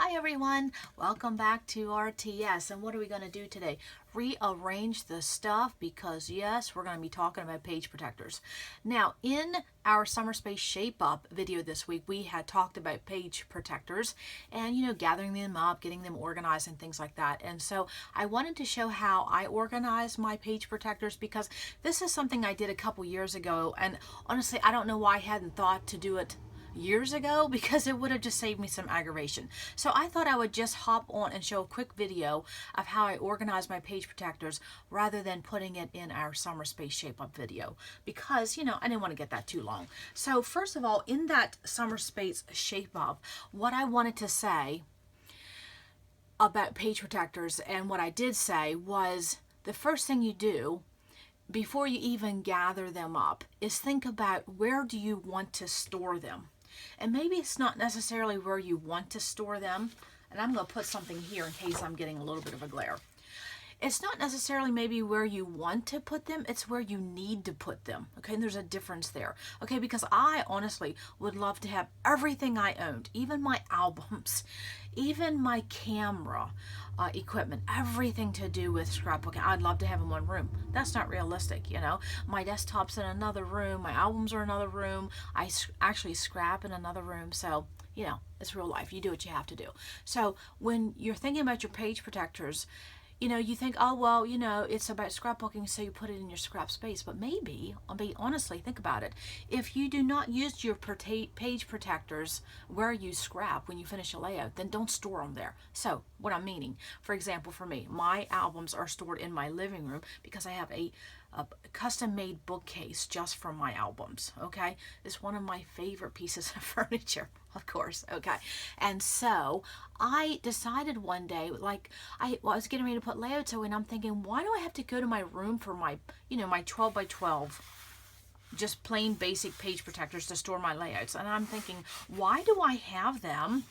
Hi everyone, welcome back to RTS. And what are we going to do today? Rearrange the stuff because yes, we're going to be talking about page protectors. Now in our summer space shape up video this week, we had talked about page protectors and gathering them up, getting them organized and things like that. And so I wanted to show how I organize my page protectors because this is something I did a couple years ago, and honestly I don't know why I hadn't thought to do it years ago because it would have just saved me some aggravation. So I thought I would just hop on and show a quick video of how I organize my page protectors rather than putting it in our summer space shape up video because I didn't want to get that too long. So first of all, in that summer space shape up, what I wanted to say about page protectors and what I did say was the first thing you do before you even gather them up is think about where do you want to store them. And maybe it's not necessarily where you want to store them. And I'm going to put something here in case I'm getting a little bit of a glare. It's not necessarily maybe where you want to put them, it's where you need to put them. Okay, and there's a difference there. Okay, because I honestly would love to have everything I owned, even my albums, even my camera equipment, everything to do with scrapbooking. I'd love to have in one room. That's not realistic, My desktop's in another room, my albums are in another room, I actually scrap in another room, so it's real life. You do what you have to do. So when you're thinking about your page protectors, you think, oh, well, it's about scrapbooking, so you put it in your scrap space. But maybe, honestly, think about it. If you do not use your page protectors where you scrap when you finish a layout, then don't store them there. So what I'm meaning, for example, for me, my albums are stored in my living room because I have a custom-made bookcase just for my albums, okay? It's one of my favorite pieces of furniture, of course, okay? And so I decided one day, I was getting ready to put layouts away, and I'm thinking, why do I have to go to my room for my, my 12 by 12 just plain basic page protectors to store my layouts? And I'm thinking, why do I have them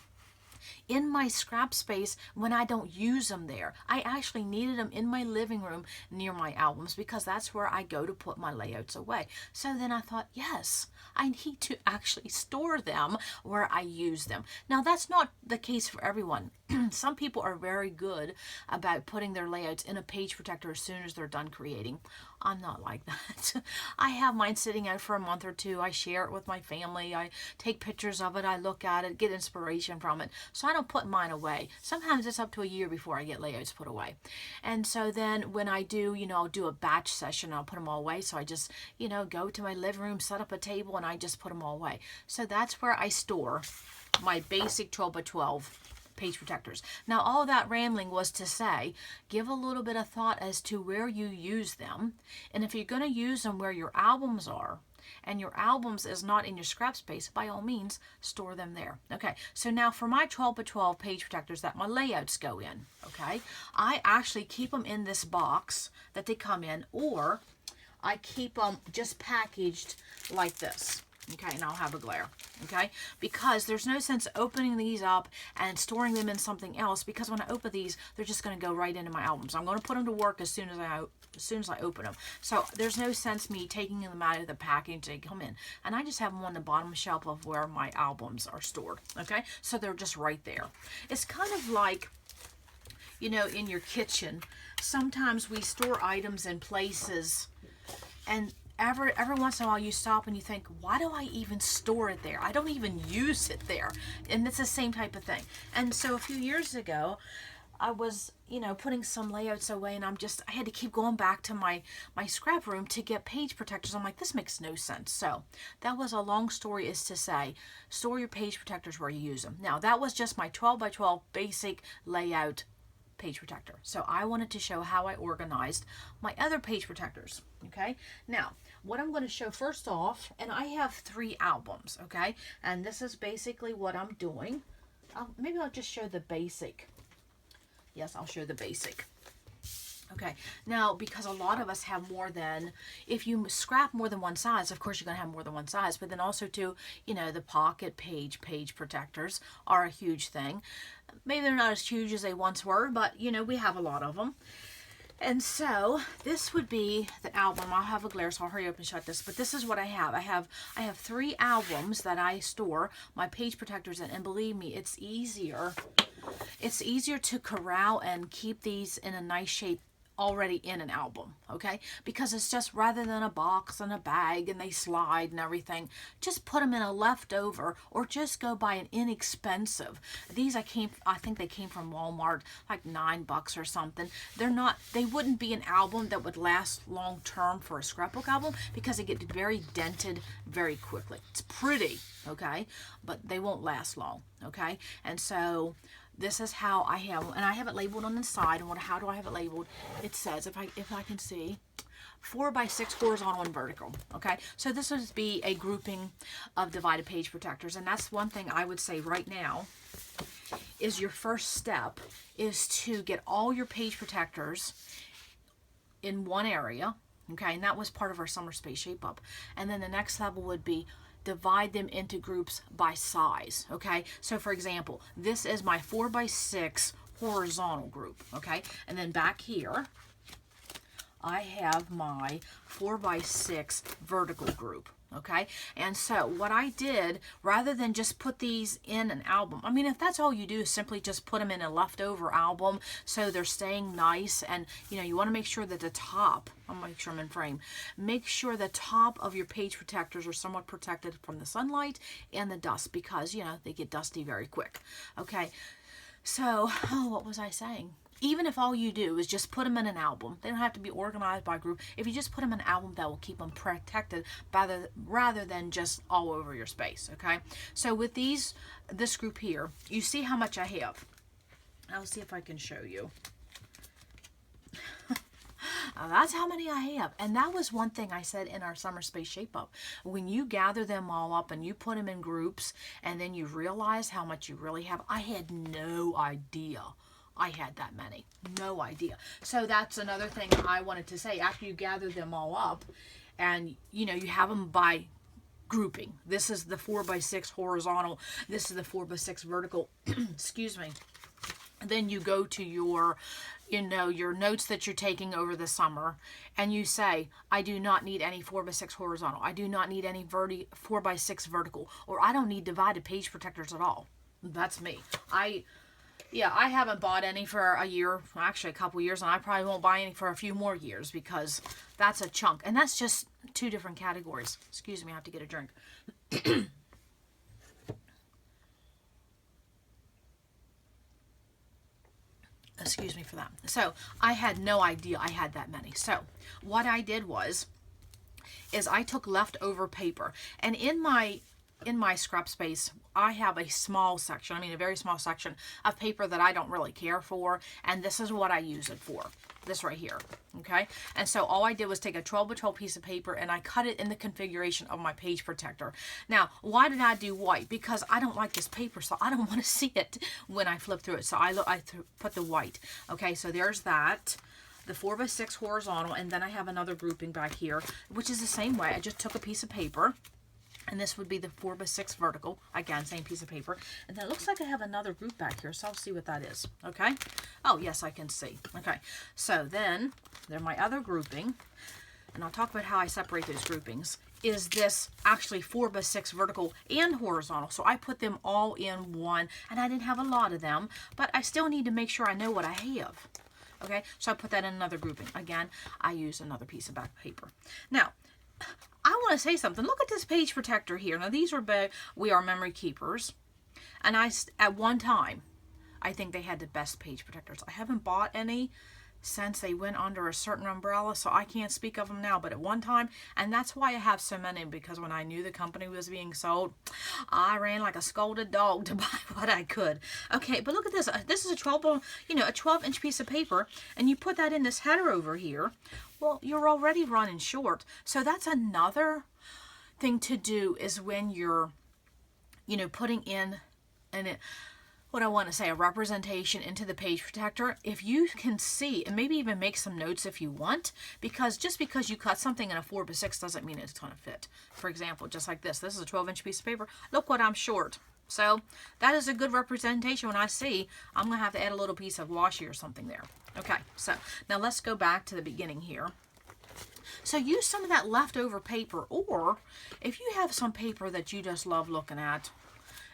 in my scrap space when I don't use them there? I actually needed them in my living room near my albums because that's where I go to put my layouts away. So then I thought, yes, I need to actually store them where I use them. Now that's not the case for everyone. Some people are very good about putting their layouts in a page protector as soon as they're done creating. I'm not like that. I have mine sitting out for a month or two. I share it with my family. I take pictures of it. I look at it, get inspiration from it. So I don't put mine away. Sometimes it's up to a year before I get layouts put away. And so then when I do, I'll do a batch session. I'll put them all away. So I just, go to my living room, set up a table, and I just put them all away. So that's where I store my basic 12 by 12 page protectors. Now all that rambling was to say, give a little bit of thought as to where you use them, and if you're going to use them where your albums are, and your albums is not in your scrap space, by all means store them there. Okay, so now for my 12 by 12 page protectors that my layouts go in, okay, I actually keep them in this box that they come in, or I keep them just packaged like this. Okay, and I'll have a glare, okay? Because there's no sense opening these up and storing them in something else, because when I open these, they're just going to go right into my albums. I'm going to put them to work as soon as I open them. So there's no sense me taking them out of the package they come in. And I just have them on the bottom shelf of where my albums are stored, okay? So they're just right there. It's kind of like, in your kitchen, sometimes we store items in places, and every once in a while you stop and you think, why do I even store it there? I don't even use it there. And it's the same type of thing. And so a few years ago, I was, putting some layouts away, and I had to keep going back to my scrap room to get page protectors. I'm like, this makes no sense. So that was a long story, is to say, store your page protectors where you use them. Now that was just my 12 by 12 basic layout page protector. So I wanted to show how I organized my other page protectors. Okay, now what I'm going to show first off, and I have 3 albums, okay, and this is basically what I'm doing. Maybe I'll just show the basic. Yes, I'll show the basic. Okay, now because a lot of us have more than, if you scrap more than one size, of course you're going to have more than one size, but then also too, the pocket page protectors are a huge thing. Maybe they're not as huge as they once were, but we have a lot of them. And so this would be the album. I'll have a glare, so I'll hurry up and shut this. But this is what I have. I have 3 albums that I store my page protectors in. And believe me, it's easier it's easier to corral and keep these in a nice shape already in an album, okay? Because it's just, rather than a box and a bag and they slide and everything, just put them in a leftover, or just go buy an inexpensive. These I think they came from Walmart, like $9 or something. They wouldn't be an album that would last long term for a scrapbook album, because they get very dented very quickly. It's pretty, okay? But they won't last long, okay? And so this is how I have them, and I have it labeled on the side. And how do I have it labeled? It says, if I can see, 4x6 horizontal and vertical. Okay, so this would be a grouping of divided page protectors, and that's one thing I would say right now is your first step is to get all your page protectors in one area. Okay, and that was part of our summer space shape up. And then the next level would be divide them into groups by size. Okay, so for example, this is my 4x6 horizontal group. Okay, and then back here I have my 4x6 vertical group. Okay, and so what I did, rather than just put these in an album, I mean, if that's all you do is simply just put them in a leftover album so they're staying nice, and you want to make sure that the top, I'll make sure I'm in frame, make sure the top of your page protectors are somewhat protected from the sunlight and the dust, because they get dusty very quick. Okay, so what was I saying? Even if all you do is just put them in an album, they don't have to be organized by group. If you just put them in an album, that will keep them protected rather than just all over your space, okay? So with this group here, you see how much I have. I'll see if I can show you. That's how many I have. And that was one thing I said in our summer space shape up. When you gather them all up and you put them in groups, and then you realize how much you really have, I had no idea I had that many. No idea. So that's another thing I wanted to say. After you gather them all up, and you have them by grouping. This is the 4x6 horizontal. This is the 4x6 vertical. Excuse me. And then you go to your notes that you're taking over the summer, and you say, I do not need any 4x6 horizontal. I do not need any 4x6 vertical, or I don't need divided page protectors at all. That's me. I haven't bought any for a year, actually a couple years, and I probably won't buy any for a few more years, because that's a chunk. And that's just two different categories. Excuse me, I have to get a drink. Excuse me for that. So I had no idea I had that many. So what I did is I took leftover paper, and in my scrap space, I have a small section, a very small section of paper that I don't really care for, and this is what I use it for, this right here, okay? And so all I did was take a 12 by 12 piece of paper, and I cut it in the configuration of my page protector. Now, why did I do white? Because I don't like this paper, so I don't want to see it when I flip through it, so I put the white. Okay, so there's that. The 4x6 horizontal, and then I have another grouping back here, which is the same way. I just took a piece of paper, and this would be the 4x6 vertical. Again, same piece of paper. And then it looks like I have another group back here, so I'll see what that is. Okay? Oh, yes, I can see. Okay. So then, they're my other grouping. And I'll talk about how I separate those groupings. Is this actually 4x6 vertical and horizontal? So I put them all in one, and I didn't have a lot of them, but I still need to make sure I know what I have. Okay? So I put that in another grouping. Again, I use another piece of back paper. Now, I want to say something. Look at this page protector here. Now, these are We Are Memory Keepers. And at one time, I think they had the best page protectors. I haven't bought any since they went under a certain umbrella, so I can't speak of them now. But at one time, and that's why I have so many, because when I knew the company was being sold, I ran like a scolded dog to buy what I could. Okay, but look at this. This is a 12-inch piece of paper, and you put that in this header over here. Well, you're already running short. So that's another thing to do, is when you're, putting in what I want to say, a representation into the page protector. If you can see, and maybe even make some notes if you want, because just because you cut something in a 4x6 doesn't mean it's going to fit. For example, just like this. This is a 12-inch piece of paper. Look what I'm short. So that is a good representation when I see I'm going to have to add a little piece of washi or something there. Okay, so now let's go back to the beginning here. So use some of that leftover paper, or if you have some paper that you just love looking at,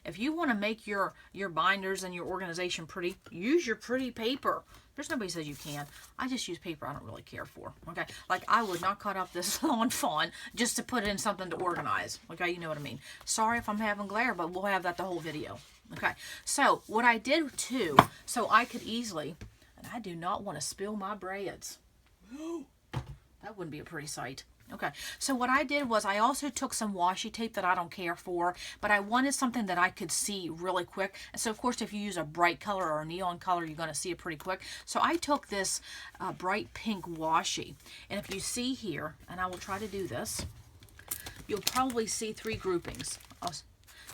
if you want to make your binders and your organization pretty, use your pretty paper. There's nobody says you can't. I just use paper I don't really care for, okay? Like, I would not cut up this lawn fawn just to put it in something to organize, okay? You know what I mean. Sorry if I'm having glare, but we'll have that the whole video, okay? So, what I did, too, so I could easily, and I do not want to spill my braids. That wouldn't be a pretty sight. Okay, so what I did was I also took some washi tape that I don't care for, but I wanted something that I could see really quick. And so, of course, if you use a bright color or a neon color, you're going to see it pretty quick. So I took this bright pink washi. And if you see here, and I will try to do this, you'll probably see 3 groupings.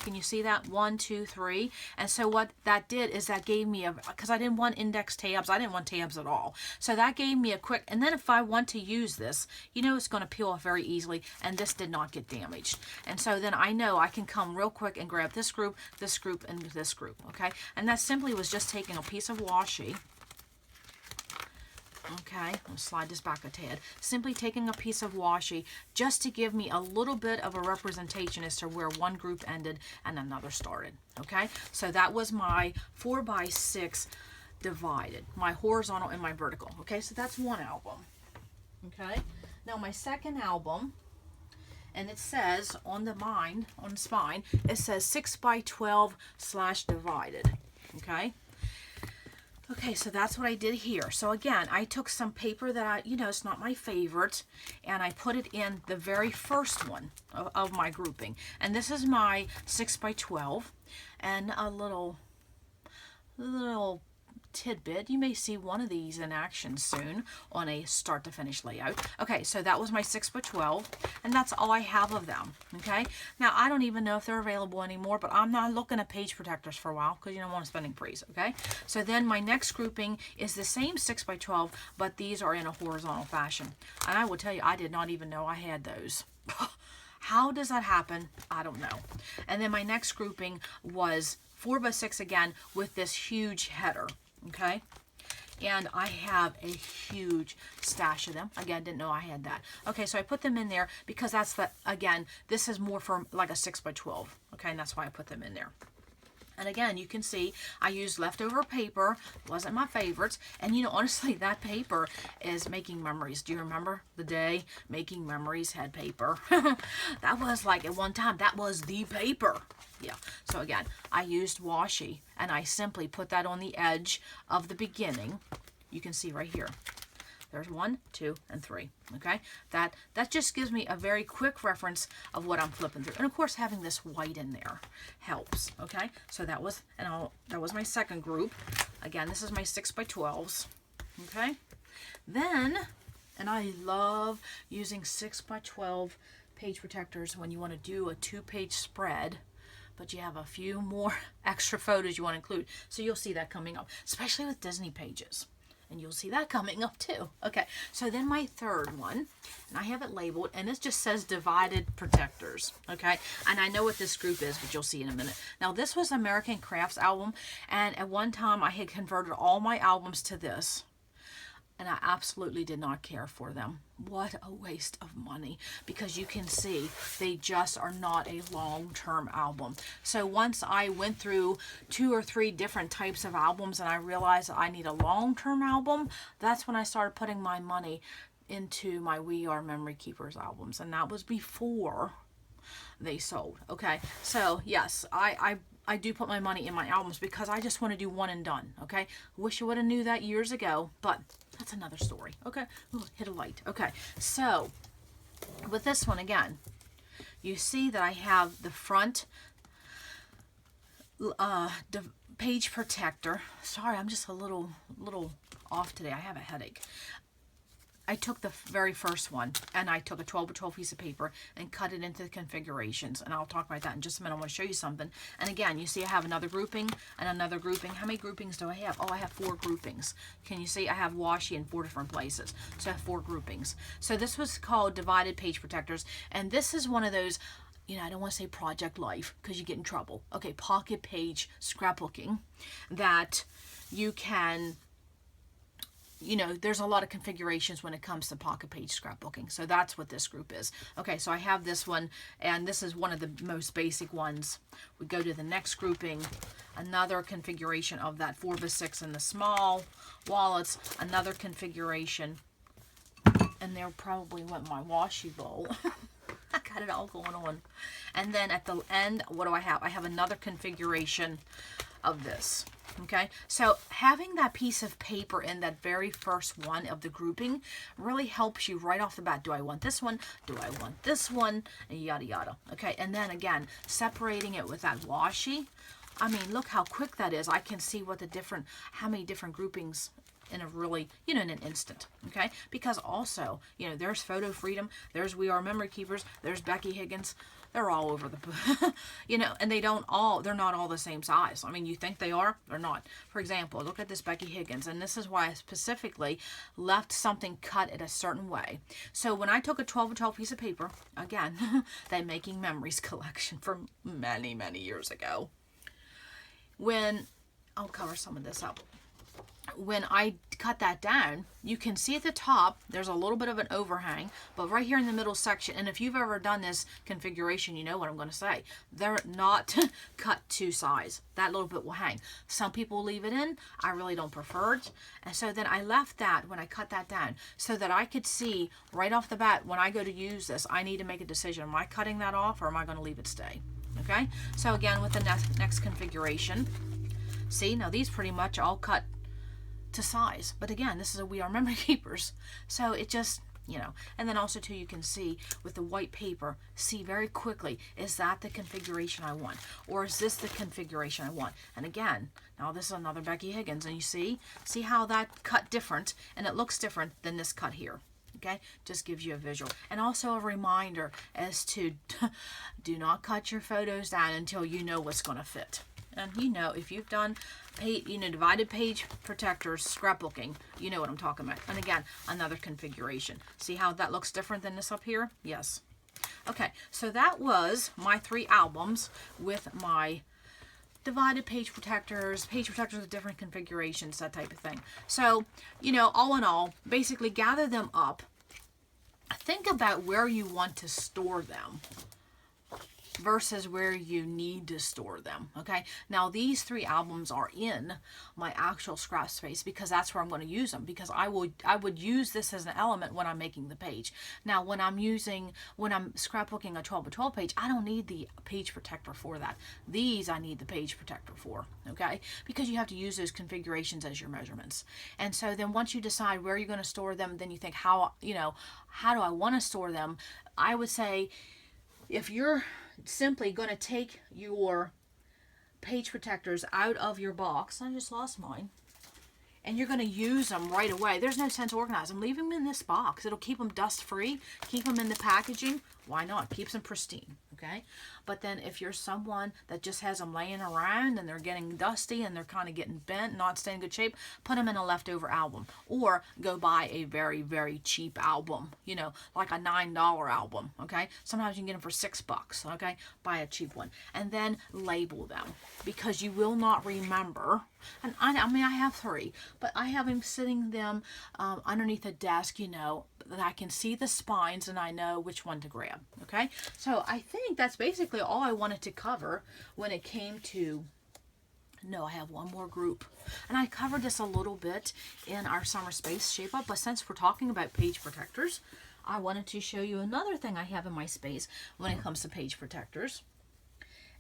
Can you see that? 1, 2, 3. And so what that did is that gave me because I didn't want index tabs. I didn't want tabs at all. So that gave me a quick, and then if I want to use this, you know it's going to peel off very easily, and this did not get damaged. And so then I know I can come real quick and grab this group, and this group, okay? And that simply was just taking a piece of washi. Okay, I'll slide this back a tad. Simply taking a piece of washi just to give me a little bit of a representation as to where one group ended and another started. Okay, so that was my 4x6 divided, my horizontal and my vertical. Okay, so that's one album. Okay, now my second album, and it says on the spine, it says 6x12/divided. Okay. Okay, so that's what I did here. So again, I took some paper that it's not my favorite, and I put it in the very first one of my grouping. And this is my 6x12, and a little tidbit. You may see one of these in action soon on a start to finish layout. Okay, so that was my 6x12, and that's all I have of them. Okay, now I don't even know if they're available anymore, but I'm not looking at page protectors for a while because you don't want to spending freeze. Okay, so then my next grouping is the same 6x12, but these are in a horizontal fashion, and I will tell you, I did not even know I had those. How does that happen? I don't know. And then my next grouping was 4x6 again with this huge header. Okay, and I have a huge stash of them. Again, didn't know I had that. Okay, so I put them in there because that's this is more for like a 6x12. Okay, and that's why I put them in there. And again, you can see I used leftover paper. Wasn't my favorites. And honestly, that paper is making memories. Do you remember the day Making Memories had paper? That was like at one time, that was the paper. Yeah, so again, I used washi, and I simply put that on the edge of the beginning. You can see right here. There's 1, 2, and 3. Okay, that just gives me a very quick reference of what I'm flipping through. And of course, having this white in there helps. Okay, so that was my second group. Again, this is my 6x12s. Okay, then, and I love using 6x12 page protectors when you want to do a 2-page spread, but you have a few more extra photos you want to include. So you'll see that coming up, especially with Disney pages. And you'll see that coming up too. Okay, so then my third one, and I have it labeled, and it just says Divided Protectors. Okay, and I know what this group is, but you'll see in a minute. Now, this was American Crafts album, and at one time I had converted all my albums to this. And I absolutely did not care for them. What a waste of money, because you can see they just are not a long-term album. So once I went through 2 or 3 different types of albums and I realized that I need a long-term album, that's when I started putting my money into my We Are Memory Keepers albums. And that was before they sold. Okay, so yes, I do put my money in my albums because I just want to do one and done. Okay, wish I would have knew that years ago, but that's another story. Okay, ooh, hit a light. Okay, so with this one again, you see that I have the front page protector. Sorry, I'm just a little off today. I have a headache. I took the very first one, and I took a 12x12 piece of paper and cut it into the configurations, and I'll talk about that in just a minute. I want to show you something. And again, you see I have another grouping and another grouping. How many groupings do I have? Oh, I have 4 groupings. Can you see? I have washi in 4 different places, so I have 4 groupings. So this was called Divided Page Protectors, and this is one of those, I don't want to say Project Life because you get in trouble. Okay, pocket page scrapbooking that you can you know, there's a lot of configurations when it comes to pocket page scrapbooking. So that's what this group is. Okay, so I have this one, and this is one of the most basic ones. We go to the next grouping, another configuration of that 4x6 in the small wallets, another configuration, and there probably went my washi bowl. I got it all going on. And then at the end, what do I have? I have another configuration of this. Okay, so having that piece of paper in that very first one of the grouping really helps you right off the bat. Do I want this one? Do I want this one? And yada yada. Okay, and then again, separating it with that washi. I mean, look how quick that is. I can see what the different, how many different groupings in a really, you know, in an instant. Okay, because also, you know, there's Photo Freedom, there's We Are Memory Keepers, there's Becky Higgins. They're all over the, you know, and they're not all the same size. I mean, you think they are, they're not. For example, look at this Becky Higgins, and this is why I specifically left something cut it a certain way. So when I took a 12x12 piece of paper, again, that Making Memories collection from many, many years ago, when, I'll cover some of this up. When I cut that down, you can see at the top, there's a little bit of an overhang, but right here in the middle section, and if you've ever done this configuration, you know what I'm going to say. They're not cut to size. That little bit will hang. Some people leave it in. I really don't prefer it. And so then I left that when I cut that down so that I could see right off the bat when I go to use this, I need to make a decision. Am I cutting that off or am I going to leave it stay? Okay? So again, with the next configuration, see, now these pretty much all cut to size, but again, this is a We Are Memory Keepers, so it just, you know. And then also too, you can see with the white paper, see very quickly, is that the configuration I want, or is this the configuration I want? And again, now this is another Becky Higgins, and you see how that cut different, and it looks different than this cut here. Okay, just gives you a visual. And also a reminder as to do not cut your photos down until you know what's going to fit. And you know, if you've done divided page protectors scrapbooking, you know what I'm talking about. And again, another configuration. See how that looks different than this up here? Yes. Okay, so that was my 3 albums with my divided page protectors with different configurations, that type of thing. So, you know, all in all, basically gather them up. Think about where you want to store them versus where you need to store them. Okay, now these 3 albums are in my actual scrap space because that's where I'm going to use them, because I would use this as an element when I'm making the page. Now when I'm scrapbooking a 12x12 page, I don't need the page protector for that. These I need the page protector for, okay, because you have to use those configurations as your measurements. And so then once you decide where you're going to store them, then you think, how do I want to store them? I would say, if you're simply going to take your page protectors out of your box, I just lost mine, and you're going to use them right away, there's no sense organizing them. Leave them in this box. It'll keep them dust free, keep them in the packaging. Why not? Keeps them pristine. Okay, but then if you're someone that just has them laying around and they're getting dusty and they're kind of getting bent, not staying in good shape, put them in a leftover album, or go buy a very, very cheap album, you know, like a $9 album. Okay, sometimes you can get them for $6. Okay, buy a cheap one and then label them, because you will not remember. And I mean, I have 3, but I have them sitting underneath a desk, you know, that I can see the spines and I know which one to grab. Okay, so I think that's basically all I wanted to cover when it came to, no, I have one more group, and I covered this a little bit in our summer space shape up, but since we're talking about page protectors, I wanted to show you another thing I have in my space when it comes to page protectors.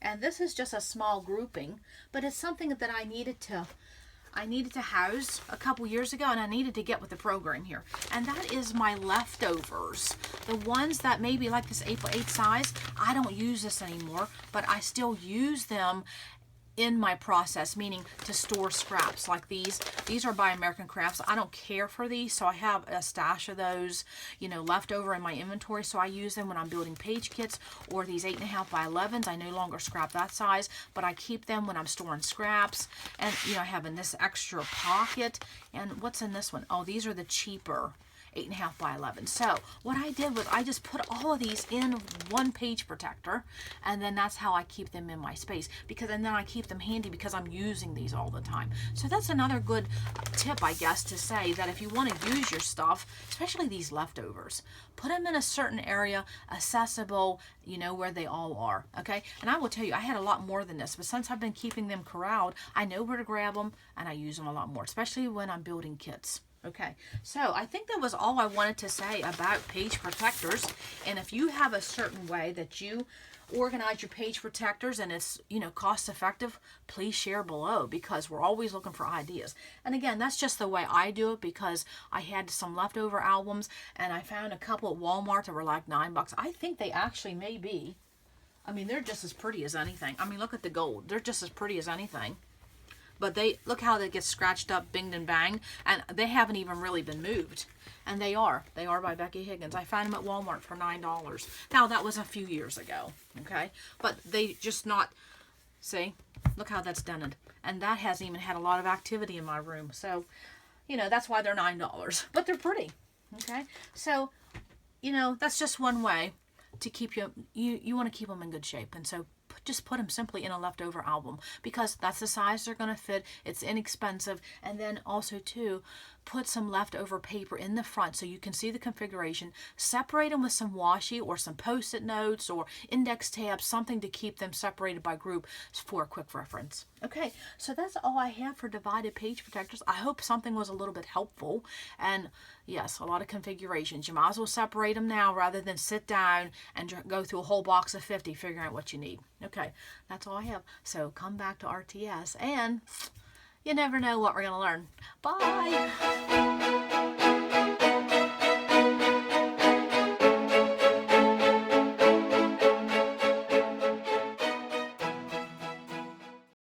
And this is just a small grouping, but it's something that I needed to house a couple years ago, and I needed to get with the program here. And that is my leftovers. The ones that maybe like this 8x8 size, I don't use this anymore, but I still use them in my process, meaning to store scraps like these. These are by American Crafts. I don't care for these, so I have a stash of those, you know, left over in my inventory, so I use them when I'm building page kits, or these 8.5 by 11s. I no longer scrap that size, but I keep them when I'm storing scraps. And, you know, I have in this extra pocket. And what's in this one? Oh, these are the cheaper 8.5 by 11. So what I did was I just put all of these in one page protector, and then that's how I keep them in my space, and then I keep them handy because I'm using these all the time. So that's another good tip, I guess, to say that if you want to use your stuff, especially these leftovers, put them in a certain area, accessible, you know where they all are, okay? And I will tell you, I had a lot more than this, but since I've been keeping them corralled, I know where to grab them, and I use them a lot more, especially when I'm building kits. Okay, so I think that was all I wanted to say about page protectors. And if you have a certain way that you organize your page protectors and it's, you know, cost effective, please share below, because we're always looking for ideas. And again, that's just the way I do it, because I had some leftover albums and I found a couple at Walmart that were like $9. I think they actually may be. I mean, they're just as pretty as anything. I mean, look at the gold. They're just as pretty as anything. But look how they get scratched up, binged and banged, and they haven't even really been moved. And they are by Becky Higgins. I found them at Walmart for $9. Now, that was a few years ago, okay? But they just not, see, look how that's done. And that hasn't even had a lot of activity in my room. So, you know, that's why they're $9. But they're pretty, okay? So, you know, that's just one way to keep you want to keep them in good shape. And so just put them simply in a leftover album, because that's the size they're going to fit. It's inexpensive. And then also too, put some leftover paper in the front so you can see the configuration. Separate them with some washi or some post-it notes or index tabs, something to keep them separated by group for a quick reference. Okay, so that's all I have for divided page protectors. I hope something was a little bit helpful. And yes, a lot of configurations. You might as well separate them now rather than sit down and go through a whole box of 50 figuring out what you need. Okay, that's all I have. So come back to RTS, and you never know what we're going to learn. Bye!